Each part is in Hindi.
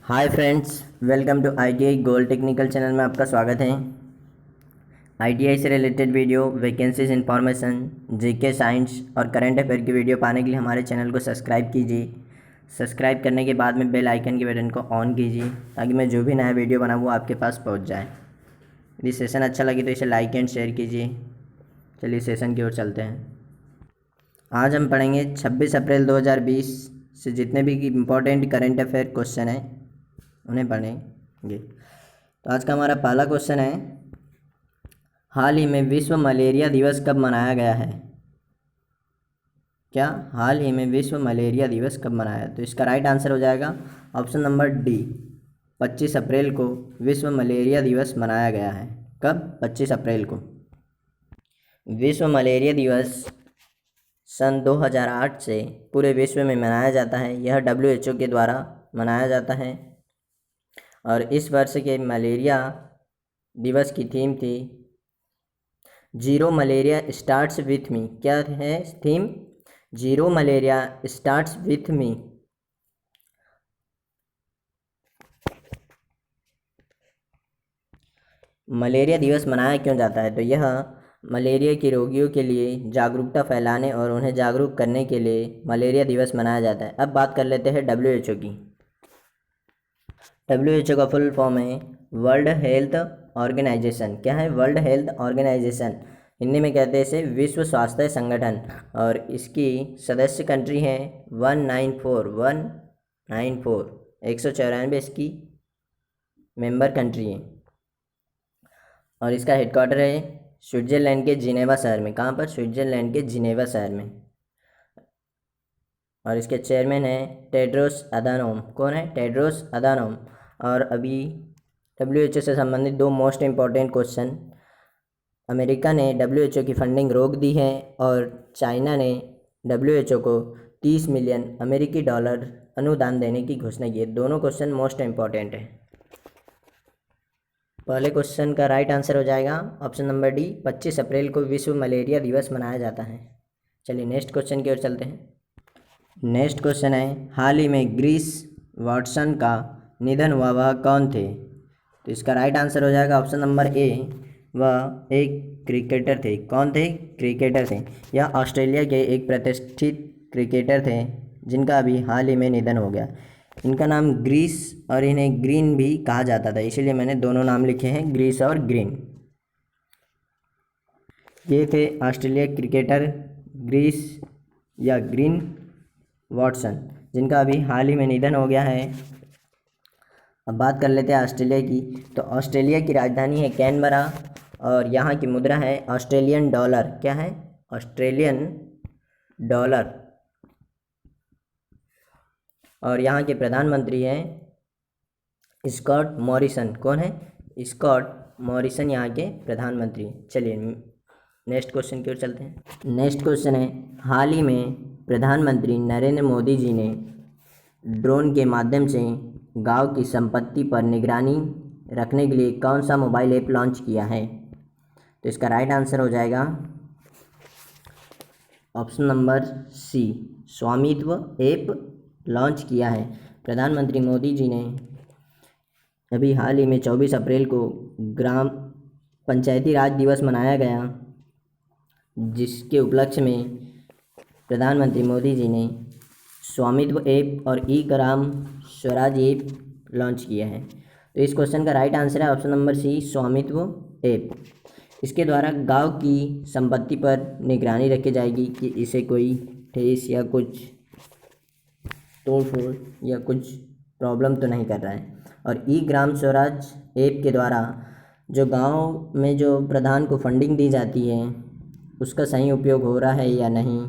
Hi friends, welcome to ITI gold technical channel में आपका स्वागत है। ITI से related video, vacancies information, GK science और करंट अफेयर की वीडियो पाने के लिए हमारे चैनल को सब्सक्राइब कीजिए। सब्सक्राइब करने के बाद में बेल आइकन के बटन को ऑन कीजिए ताकि मैं जो भी नया वीडियो बनाऊँ वो आपके पास पहुँच जाए। यदि सेशन अच्छा लगे तो इसे लाइक एंड शेयर कीजिए। चलिए सेशन की ओर चलते हैं। आज हम पढ़ेंगे 26 अप्रैल 2020 से जितने भी इम्पोर्टेंट करंट अफेयर क्वेश्चन हैं उन्हें पढ़ेंगे। तो आज का हमारा पहला क्वेश्चन है, हाल ही में विश्व मलेरिया दिवस कब मनाया गया है? क्या हाल ही में विश्व मलेरिया दिवस कब मनाया? तो इसका राइट आंसर हो जाएगा ऑप्शन नंबर डी, 25 अप्रैल को विश्व मलेरिया दिवस मनाया गया है। कब? 25 अप्रैल को। विश्व मलेरिया दिवस सन 2008 से पूरे विश्व में मनाया जाता है। यह WHO के द्वारा मनाया जाता है और इस वर्ष के मलेरिया दिवस की थीम थी zero malaria starts with me. क्या है theme? Zero malaria starts with me. Malaria दिवस मनाया क्यों जाता है? तो यह मलेरिया के रोगियों के लिए जागरूकता फैलाने और उन्हें जागरूक करने के लिए मलेरिया दिवस मनाया जाता है। अब बात कर लेते हैं WHO की। WHO का फुल फॉर्म है वर्ल्ड हेल्थ ऑर्गेनाइजेशन। क्या है? World health organisation. हिंदी में कहते हैं इसे विश्व स्वास्थ्य संगठन। और इसकी सदस्य कंट्री हैं 194 194 इसकी मेंबर कंट्री हैं। और इसका हेडक्वार्टर है स्विट्ज़रलैंड के जिनेवा शहर में। कहाँ पर? स्विट्ज़रलैंड के जिनेवा शहर में। और इसके चेयरमैन हैं टेड्रोस अधानोम। कौन है? Tedros Adhanom. और अभी WHO से संबंधित दो मोस्ट इम्पॉर्टेंट क्वेश्चन। अमेरिका ने WHO की फंडिंग रोक दी है और चाइना ने WHO को 30 मिलियन अमेरिकी डॉलर अनुदान देने की घोषणा की है। दोनों क्वेश्चन मोस्ट इम्पॉर्टेंट है। पहले क्वेश्चन का राइट आंसर हो जाएगा ऑप्शन नंबर डी, 25 अप्रैल को विश्व मलेरिया दिवस मनाया जाता है। चलिए नेक्स्ट क्वेश्चन की ओर चलते हैं। नेक्स्ट क्वेश्चन है, हाल ही में ग्रीस वॉटसन का निधन हुआ, वह कौन थे? तो इसका राइट आंसर हो जाएगा ऑप्शन नंबर ए, वह एक क्रिकेटर थे। कौन थे? क्रिकेटर थे। यह ऑस्ट्रेलिया के एक प्रतिष्ठित क्रिकेटर थे जिनका अभी हाल ही में निधन हो गया। इनका नाम ग्रीस और इन्हें ग्रीन भी कहा जाता था, इसीलिए मैंने दोनों नाम लिखे हैं, ग्रीस और ग्रीन। ये थे ऑस्ट्रेलिया क्रिकेटर ग्रीस या ग्रीन वॉटसन, जिनका अभी हाल ही में निधन हो गया है। अब बात कर लेते हैं ऑस्ट्रेलिया की। तो ऑस्ट्रेलिया की राजधानी है कैनबरा और यहाँ की मुद्रा है ऑस्ट्रेलियन डॉलर। क्या है? Australian dollar. और यहाँ के प्रधानमंत्री हैं स्कॉट मॉरिसन। कौन है? स्कॉट मॉरिसन यहाँ के प्रधानमंत्री। चलिए नेक्स्ट क्वेश्चन की ओर चलते हैं। नेक्स्ट क्वेश्चन है, हाल ही में प्रधानमंत्री नरेंद्र मोदी जी ने ड्रोन के माध्यम से गांव की संपत्ति पर निगरानी रखने के लिए कौन सा मोबाइल ऐप लॉन्च किया है? तो इसका राइट आंसर हो जाएगा ऑप्शन नंबर सी, स्वामित्व ऐप लॉन्च किया है। प्रधानमंत्री मोदी जी ने अभी हाल ही में 24 अप्रैल को ग्राम पंचायती राज दिवस मनाया गया, जिसके उपलक्ष्य में प्रधानमंत्री मोदी जी ने स्वामित्व ऐप और ई ग्राम स्वराज ऐप लॉन्च किया है। तो इस क्वेश्चन का राइट आंसर है ऑप्शन नंबर सी, स्वामित्व ऐप। इसके द्वारा गांव की संपत्ति पर निगरानी रखी जाएगी कि इसे कोई ठेस या कुछ तोड़फोड़ या कुछ प्रॉब्लम तो नहीं कर रहा है। और ई ग्राम स्वराज ऐप के द्वारा जो गांव में जो प्रधान को फंडिंग दी जाती है उसका सही उपयोग हो रहा है या नहीं,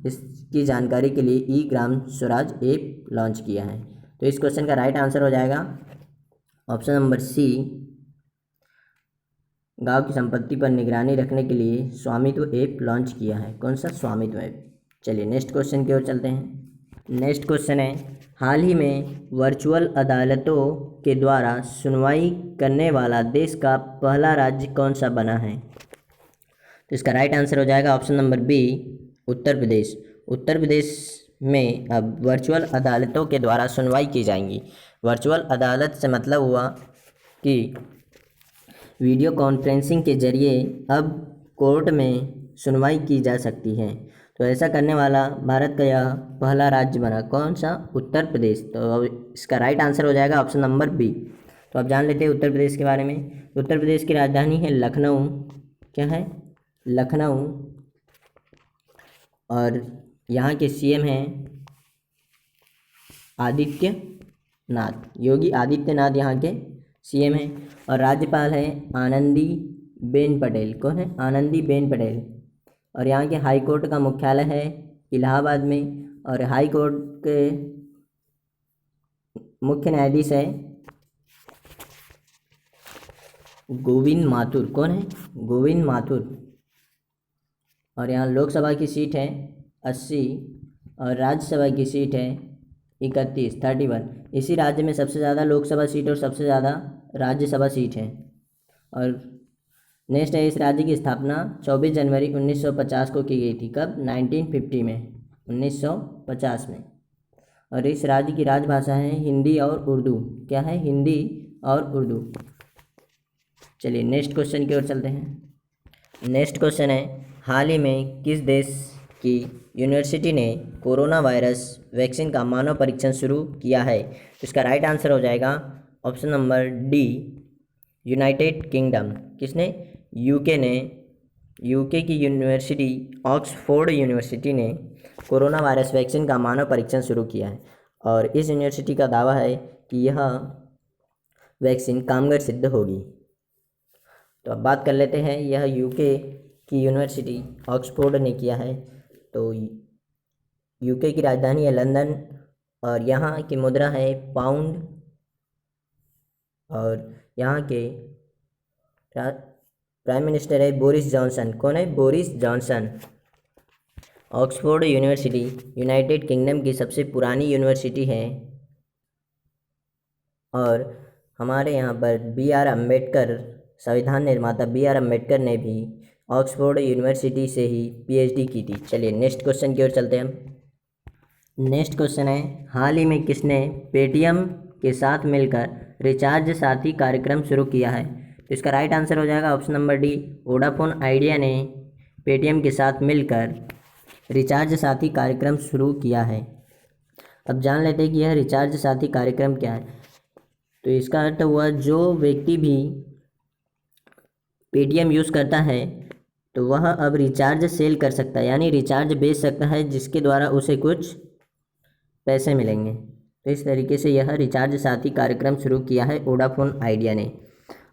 इसकी जानकारी के लिए ई ग्राम स्वराज ऐप लॉन्च किया है। तो इस क्वेश्चन का राइट आंसर हो जाएगा ऑप्शन नंबर सी, गांव की संपत्ति पर निगरानी रखने के लिए स्वामित्व ऐप लॉन्च किया है। कौन सा? स्वामित्व ऐप। चलिए नेक्स्ट क्वेश्चन की ओर चलते हैं। नेक्स्ट क्वेश्चन है, हाल ही में वर्चुअल अदालतों के द्वारा सुनवाई करने वाला देश का पहला राज्य कौन सा बना है? तो इसका राइट आंसर हो जाएगा option number B, Uttar Pradesh. Uttar Pradesh में अब वर्चुअल अदालतों के द्वारा सुनवाई की जाएंगी। वर्चुअल अदालत से मतलब हुआ कि वीडियो कॉन्फ्रेंसिंग के जरिए अब कोर्ट में सुनवाई की जा सकती है। तो ऐसा करने वाला भारत का यह पहला राज्य बना। कौन सा? उत्तर प्रदेश। तो अब इसका राइट आंसर हो जाएगा ऑप्शन नंबर बी। तो अब जान लेते हैं उत्तर प्रदेश के बारे में। उत्तर प्रदेश की राजधानी है लखनऊ। क्या है? लखनऊ। और यहाँ के सीएम हैं आदित्यनाथ, योगी आदित्यनाथ यहाँ के सीएम हैं। और राज्यपाल है आनंदीबेन पटेल। कौन है? आनंदीबेन पटेल। और यहाँ के हाई कोर्ट का मुख्यालय है इलाहाबाद में। और हाई कोर्ट के मुख्य न्यायाधीश है गोविंद माथुर। कौन है? गोविंद माथुर। और यहाँ लोकसभा की सीट है 80 और राज्यसभा की सीट है 31। इसी राज्य में सबसे ज़्यादा लोकसभा सीट और सबसे ज़्यादा राज्यसभा सीट है। और नेक्स्ट है, इस राज्य की स्थापना 24 जनवरी 1950 को की गई थी। कब? 1950 में, 1950 में। और इस राज्य की राजभाषा है हिंदी और उर्दू। क्या है? हिंदी और उर्दू। चलिए नेक्स्ट क्वेश्चन की ओर चलते हैं। नेक्स्ट क्वेश्चन है, हाल ही में किस देश की यूनिवर्सिटी ने कोरोना वायरस वैक्सीन का मानव परीक्षण शुरू किया है? तो इसका राइट आंसर हो जाएगा option number D, United kingdom. किसने? यूके ने। यूके की यूनिवर्सिटी ऑक्सफोर्ड यूनिवर्सिटी ने कोरोना वायरस वैक्सीन का मानव परीक्षण शुरू किया है। और इस यूनिवर्सिटी का दावा है कि यह वैक्सीन कामगार सिद्ध होगी। तो अब बात कर लेते हैं, यह यूके की यूनिवर्सिटी ऑक्सफोर्ड ने किया है। तो यूके की राजधानी है लंदन और यहाँ की मुद्रा है पाउंड। और यहाँ के प्राइम मिनिस्टर है बोरिस जॉनसन। कौन है? Boris Johnson. Oxford university United kingdom की सबसे पुरानी यूनिवर्सिटी है। और हमारे यहाँ पर B.R. अम्बेडकर, संविधान निर्माता B.R. अम्बेडकर ने भी ऑक्सफोर्ड यूनिवर्सिटी से ही PhD की थी। चलिए नेक्स्ट क्वेश्चन की ओर चलते हैं हम। नेक्स्ट क्वेश्चन है, हाल ही में किसने पेटीएम के साथ मिलकर रिचार्ज साथी कार्यक्रम शुरू किया है? तो इसका राइट आंसर हो जाएगा option number D, Vodafone idea ने पेटीएम के साथ मिलकर रिचार्ज साथी कार्यक्रम शुरू किया है। अब जान लेते हैं कि यह रिचार्ज साथी कार्यक्रम क्या है। तो इसका अर्थ हुआ, जो व्यक्ति भी पेटीएम यूज़ करता है तो वह अब रिचार्ज सेल कर सकता है, यानी रिचार्ज बेच सकता है, जिसके द्वारा उसे कुछ पैसे मिलेंगे। तो इस तरीके से यह रिचार्ज साथी कार्यक्रम शुरू किया है वोडाफोन आइडिया ने।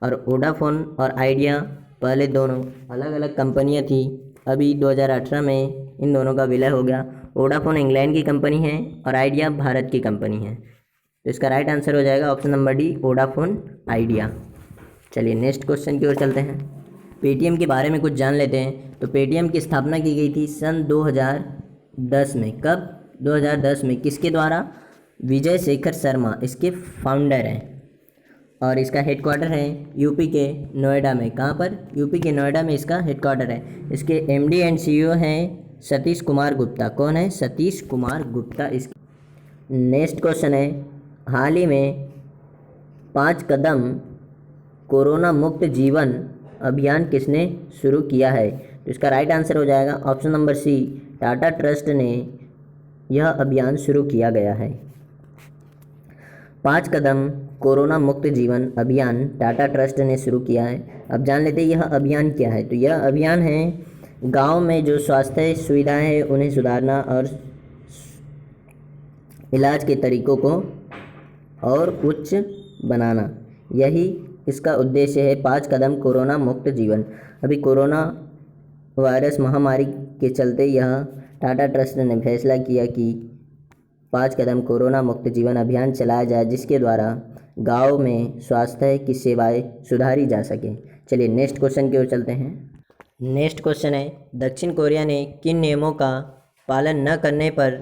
और वोडाफोन और आइडिया पहले दोनों अलग अलग कंपनियां थी। अभी 2018 में इन दोनों का विलय हो गया। वोडाफोन इंग्लैंड की कंपनी है और आइडिया भारत की कंपनी है। तो इसका राइट आंसर हो जाएगा option number D, Vodafone idea. चलिए नेक्स्ट क्वेश्चन की ओर चलते हैं। पेटीएम के बारे में कुछ जान लेते हैं। तो पेटीएम की स्थापना की गई थी सन 2010 में। कब? 2010 में। किसके द्वारा? विजय शेखर शर्मा इसके फाउंडर हैं। और इसका हेडक्वार्टर है यूपी के नोएडा में। कहाँ पर? यूपी के नोएडा में इसका हेडक्वार्टर है। इसके MD एंड CEO हैं सतीश कुमार गुप्ता। कौन है? सतीश कुमार गुप्ता। इस नेक्स्ट क्वेश्चन है, हाल ही में 5 कदम कोरोना मुक्त जीवन अभियान किसने शुरू किया है? तो इसका राइट आंसर हो जाएगा option number C, Tata trust ने यह अभियान शुरू किया गया है। 5 कदम कोरोना मुक्त जीवन अभियान टाटा ट्रस्ट ने शुरू किया है। अब जान लेते हैं यह अभियान क्या है। तो यह अभियान है गांव में जो स्वास्थ्य सुविधाएं हैं उन्हें सुधारना और इलाज के तरीकों को और उच्च बनाना। यही इसका उद्देश्य है। 5 कदम कोरोना मुक्त जीवन। अभी कोरोना वायरस महामारी के चलते यह टाटा ट्रस्ट ने फैसला किया कि 5 कदम कोरोना मुक्त जीवन अभियान चलाया जाए, जिसके द्वारा गांव में स्वास्थ्य की सेवाएं सुधारी जा सके। चलिए नेक्स्ट क्वेश्चन की ओर चलते हैं। नेक्स्ट क्वेश्चन है, दक्षिण कोरिया ने किन नियमों का पालन न करने पर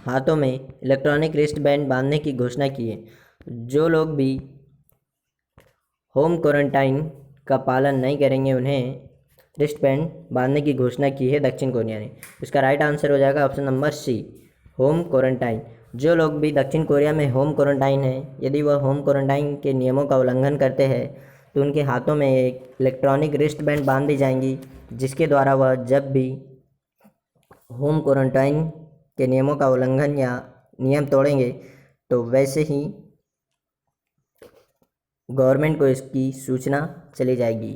हाथों में इलेक्ट्रॉनिक रिस्ट बैंड बांधने की घोषणा की है? जो लोग भी होम क्वारंटाइन का पालन नहीं करेंगे उन्हें रिस्ट बैंड बांधने की घोषणा की है दक्षिण कोरिया ने। इसका राइट आंसर हो जाएगा option number C, home quarantine. जो लोग भी दक्षिण कोरिया में होम क्वारंटाइन हैं, यदि वह होम क्वारंटाइन के नियमों का उल्लंघन करते हैं तो उनके हाथों में एक इलेक्ट्रॉनिक रिस्ट बैंड बांध दी जाएंगी, जिसके द्वारा वह जब भी होम क्वारंटाइन के नियमों का उल्लंघन या नियम तोड़ेंगे तो वैसे ही गवर्नमेंट को इसकी सूचना चली जाएगी।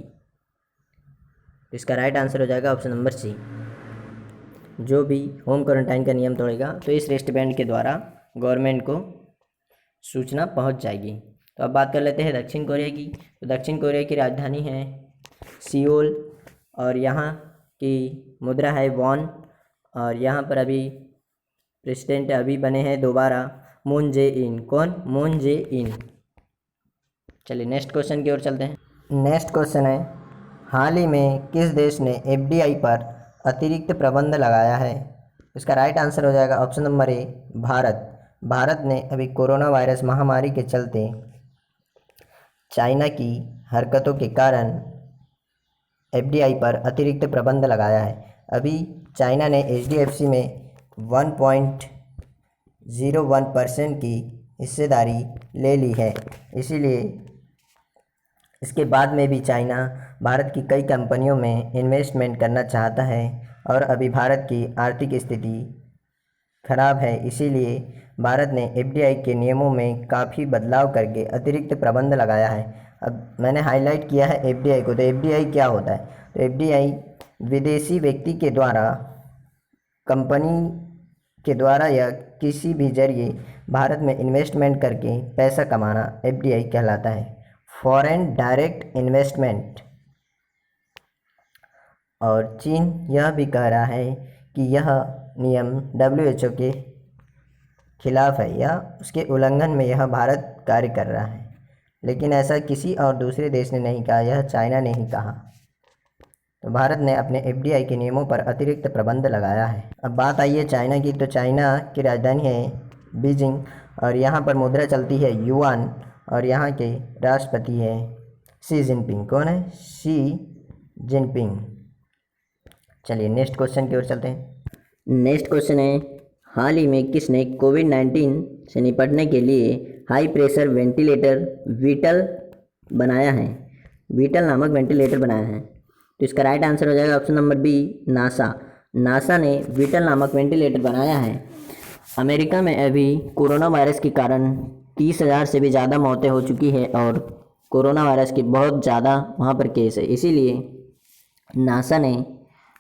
तो इसका राइट आंसर हो जाएगा ऑप्शन नंबर सी। जो भी होम क्वारंटाइन का नियम तोड़ेगा तो इस रिस्ट बैंड के द्वारा गवर्नमेंट को सूचना पहुंच जाएगी। तो अब बात कर लेते हैं दक्षिण कोरिया की। तो दक्षिण कोरिया की राजधानी है सियोल और यहाँ की मुद्रा है वॉन, और यहाँ पर अभी प्रेसिडेंट अभी बने हैं दोबारा मून जे इन। कौन? मून जे इन। चलिए नेक्स्ट क्वेश्चन की ओर चलते हैं। नेक्स्ट क्वेश्चन है, हाल ही में किस देश ने एफडीआई पर अतिरिक्त प्रतिबंध लगाया है? इसका राइट आंसर हो जाएगा option number A, Bharat. Bharat ने अभी कोरोना वायरस महामारी के चलते चाइना की हरकतों के कारण एफडीआई पर अतिरिक्त प्रतिबंध लगाया है। अभी चाइना ने एचडीएफसी में 1.01% की हिस्सेदारी ले ली है, इसीलिए इसके बाद में भी चाइना भारत की कई कंपनियों में इन्वेस्टमेंट करना चाहता है, और अभी भारत की आर्थिक स्थिति खराब है, इसीलिए भारत ने एफडीआई के नियमों में काफ़ी बदलाव करके अतिरिक्त प्रतिबंध लगाया है। अब मैंने हाईलाइट किया है एफडीआई को। तो एफडीआई क्या होता है? तो एफडीआई विदेशी व्यक्ति के द्वारा, कंपनी के द्वारा या किसी भी जरिए भारत में इन्वेस्टमेंट करके पैसा कमाना एफडीआई कहलाता है, फॉरेन डायरेक्ट इन्वेस्टमेंट। और चीन यह भी कह रहा है कि यह नियम डब्ल्यूएचओ के खिलाफ है या उसके उल्लंघन में यह भारत कार्य कर रहा है, लेकिन ऐसा किसी और दूसरे देश ने नहीं कहा, यह चाइना ने ही कहा। तो भारत ने अपने एफडीआई के नियमों पर अतिरिक्त प्रतिबंध लगाया है। अब बात आई है चाइना की। तो चाइना की राजधानी है बीजिंग, और यहाँ पर मुद्रा चलती है युआन, और यहाँ के राष्ट्रपति है शी जिनपिंग। कौन है? Xi Jinping. चलिए नेक्स्ट क्वेश्चन की ओर चलते हैं। नेक्स्ट क्वेश्चन है, हाल ही में किसने कोविड-19 से निपटने के लिए हाई प्रेशर वेंटिलेटर वीटल बनाया है? वीटल नामक वेंटिलेटर बनाया है। तो इसका राइट आंसर हो जाएगा option number B, NASA. NASA ने वीटल नामक वेंटिलेटर बनाया है। अमेरिका में अभी कोरोना वायरस के कारण 30,000 से भी ज़्यादा मौतें हो चुकी है, और कोरोना वायरस के बहुत ज़्यादा वहाँ पर केस है, इसीलिए नासा ने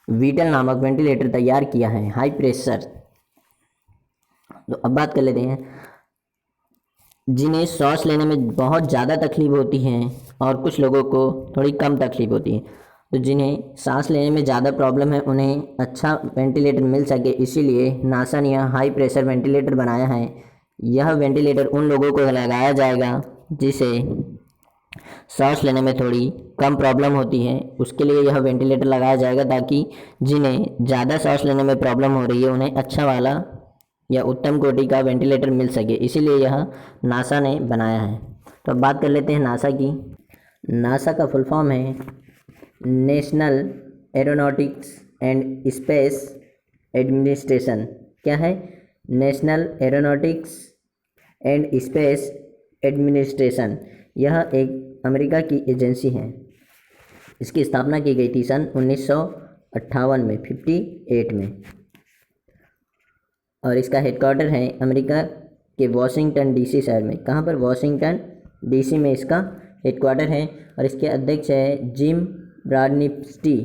वीटल नामक वेंटिलेटर तैयार किया है, हाई प्रेशर। तो अब बात कर लेते हैं, जिन्हें सांस लेने में बहुत ज़्यादा तकलीफ होती है और कुछ लोगों को थोड़ी कम तकलीफ होती है। तो जिन्हें सांस लेने में ज़्यादा प्रॉब्लम है उन्हें अच्छा वेंटिलेटर मिल सके, इसीलिए नासा ने यह हाई प्रेशर वेंटिलेटर बनाया है। यह वेंटिलेटर उन लोगों को लगाया जाएगा जिसे सांस लेने में थोड़ी कम प्रॉब्लम होती है, उसके लिए यह वेंटिलेटर लगाया जाएगा, ताकि जिन्हें ज़्यादा सांस लेने में प्रॉब्लम हो रही है उन्हें अच्छा वाला या उत्तम कोटि का वेंटिलेटर मिल सके, इसीलिए यह नासा ने बनाया है। तो अब बात कर लेते हैं नासा की। नासा का फुल फॉर्म है national aeronautics and space administration. क्या है? National aeronautics and space administration. यह एक अमेरिका की एजेंसी है। इसकी स्थापना की गई थी सन 1958 में, 58 में, और इसका हेडक्वार्टर है अमेरिका के वॉशिंगटन डीसी शहर में। कहाँ पर? वॉशिंगटन डीसी में इसका हेडक्वार्टर है, और इसके अध्यक्ष है जिम ब्राडनिस्टी।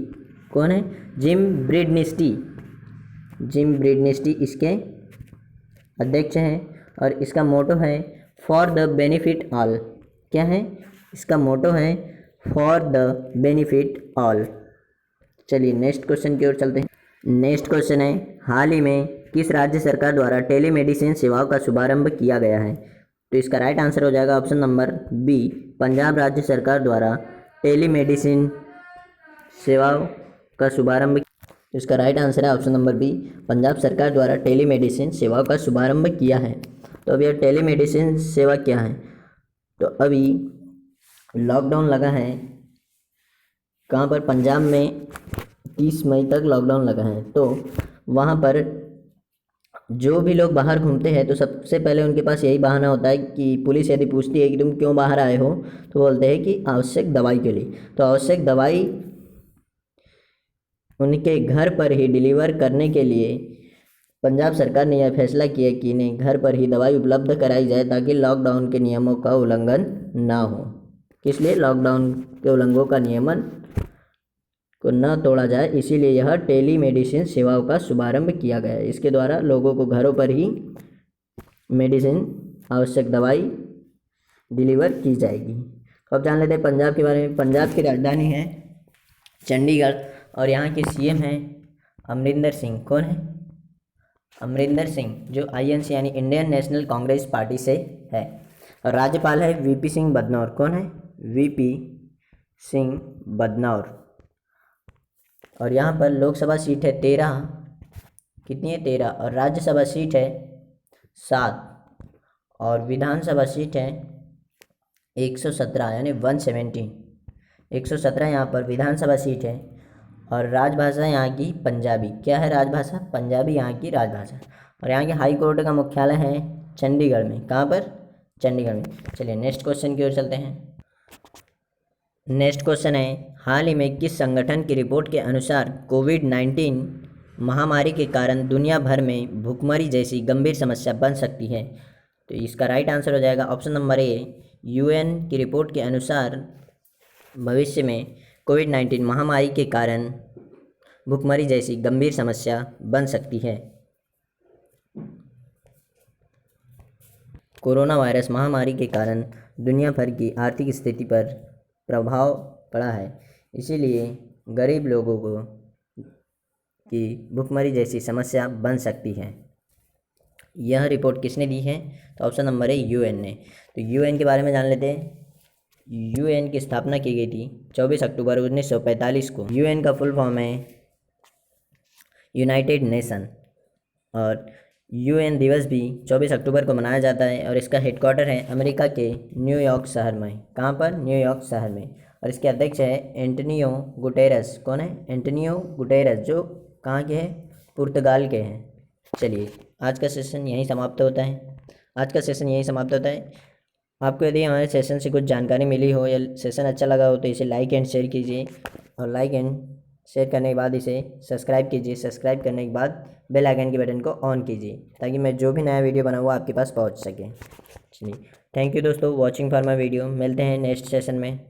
कौन है? जिम ब्रिडनिस्टी। जिम ब्रिडनिस्टी इसके अध्यक्ष हैं, और इसका मोटो है फॉर द बेनिफिट ऑल। क्या है? इसका मोटो है फॉर द बेनिफिट ऑल। चलिए नेक्स्ट क्वेश्चन की ओर चलते हैं। नेक्स्ट क्वेश्चन है, हाल ही में किस राज्य सरकार द्वारा टेलीमेडिसिन सेवाओं का शुभारंभ किया गया है? तो इसका राइट आंसर हो जाएगा ऑप्शन नंबर बी, पंजाब राज्य सरकार द्वारा टेलीमेडिसिन सेवाओं का शुभारंभ। इसका राइट आंसर है ऑप्शन नंबर बी, पंजाब सरकार द्वारा टेलीमेडिसिन सेवाओं का शुभारंभ किया है। तो अब यह टेलीमेडिसिन सेवा क्या है? तो अभी लॉकडाउन लगा है, कहाँ पर? पंजाब में 30 मई तक लॉकडाउन लगा है। तो वहाँ पर जो भी लोग बाहर घूमते हैं तो सबसे पहले उनके पास यही बहाना होता है कि पुलिस यदि पूछती है कि तुम क्यों बाहर आए हो, तो बोलते हैं कि आवश्यक दवाई के लिए। तो आवश्यक दवाई उनके घर पर ही डिलीवर करने के लिए पंजाब सरकार ने यह फैसला किया कि इन्हें घर पर ही दवाई उपलब्ध कराई जाए, ताकि लॉकडाउन के नियमों का उल्लंघन ना हो। किस लिए? लॉकडाउन के उल्लंघनों का नियमन को न तोड़ा जाए, इसीलिए यह टेली मेडिसिन सेवाओं का शुभारंभ किया गया है। इसके द्वारा लोगों को घरों पर ही मेडिसिन, आवश्यक दवाई डिलीवर की जाएगी। अब जान लेते हैं पंजाब के बारे में। पंजाब की राजधानी है चंडीगढ़ और यहाँ के सीएम हैं अमरिंदर सिंह। कौन है? अमरिंदर सिंह, जो आईएनसी यानी इंडियन नेशनल कांग्रेस पार्टी से है। और राज्यपाल है वीपी सिंह बदनौर। कौन है? वीपी सिंह बदनौर। और यहाँ पर लोकसभा सीट है 13। कितनी है? 13। और राज्यसभा सीट है 7। और विधानसभा सीट है 117 यानी 117। 117 यहाँ पर विधानसभा सीट है। और राजभाषा यहाँ की पंजाबी। क्या है? राजभाषा पंजाबी यहाँ की राजभाषा। और यहाँ के हाई कोर्ट का मुख्यालय है चंडीगढ़ में। कहाँ पर? चंडीगढ़ में। चलिए नेक्स्ट क्वेश्चन की ओर चलते हैं। नेक्स्ट क्वेश्चन है, हाल ही में किस संगठन की रिपोर्ट के अनुसार कोविड-19 महामारी के कारण दुनिया भर में भुखमरी जैसी गंभीर समस्या बन सकती है? तो इसका राइट आंसर हो जाएगा ऑप्शन नंबर ए। यूएन की रिपोर्ट के अनुसार भविष्य में कोविड-19 महामारी के कारण भुखमरी जैसी गंभीर समस्या बन सकती है। कोरोना वायरस महामारी के कारण दुनिया भर की आर्थिक स्थिति पर प्रभाव पड़ा है, इसीलिए गरीब लोगों को की भुखमरी जैसी समस्या बन सकती है। यह रिपोर्ट किसने दी है? तो ऑप्शन नंबर है यूएन ने। तो यूएन के बारे में जान लेते हैं। यूएन की स्थापना की गई थी 24 अक्टूबर 1945 को। यूएन का फुल फॉर्म है यूनाइटेड नेशन। और यूएन दिवस भी 24 अक्टूबर को मनाया जाता है। और इसका हेडक्वार्टर है अमेरिका के न्यूयॉर्क शहर में। कहाँ पर? न्यूयॉर्क शहर में। और इसके अध्यक्ष है एंटोनियो गुटेरस। कौन है? एंटोनियो गुटेरस, जो कहाँ के हैं? पुर्तगाल के हैं। चलिए आज का सेशन यहीं समाप्त होता है। आपको यदि हमारे सेशन से कुछ जानकारी मिली हो या सेशन अच्छा लगा हो तो इसे लाइक एंड शेयर कीजिए। और लाइक एंड शेयर करने के बाद इसे सब्सक्राइब कीजिए। सब्सक्राइब करने के बाद बेल आइकन के बटन को ऑन कीजिए, ताकि मैं जो भी नया वीडियो बनाऊँ वो आपके पास पहुंच सके। चलिए थैंक यू दोस्तों, वॉचिंग फॉर माय वीडियो। मिलते हैं नेक्स्ट सेशन में।